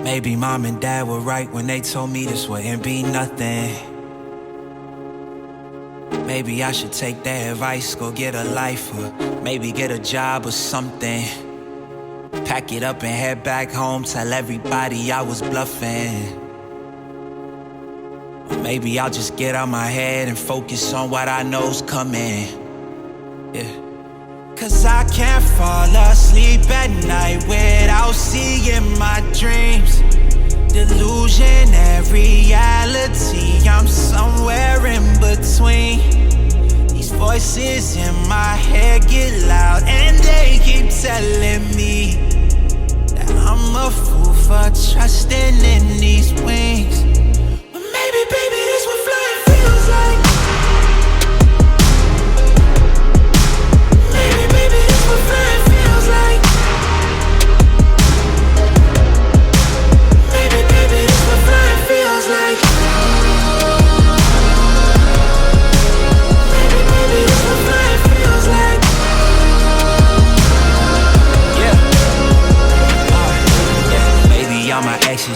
Maybe mom and dad were right when they told me this wouldn't be nothing. Maybe I should take their advice, go get a life, or maybe get a job or something. Pack it up and head back home, tell everybody I was bluffing. Or maybe I'll just get out my head and focus on what I know's coming. Yeah. Cause I can't fall asleep at night without seeing my dreams. Delusionary reality, I'm somewhere in between. These voices in my head get loud and they keep telling me that I'm a fool for trusting in these wings. But maybe, baby, this what flying feels like.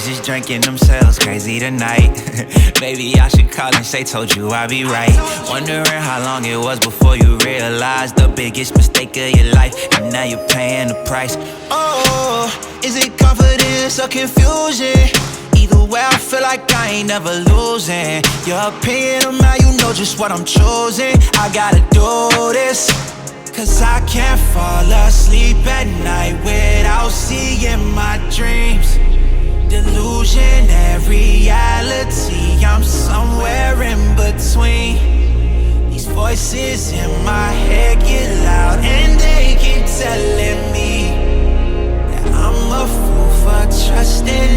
Just drinking themselves crazy tonight. Maybe I should call and say, told you I'd be right. Wondering how long it was before you realized the biggest mistake of your life, and now you're paying the price. Oh, is it confidence or confusion? Either way, I feel like I ain't never losing. Your opinion of mine, you know just what I'm choosing. I gotta do this, cause I can't fall asleep at night without seeing my dreams. Delusionary reality, I'm somewhere in between. These voices in my head get loud and they keep telling me that I'm a fool for trusting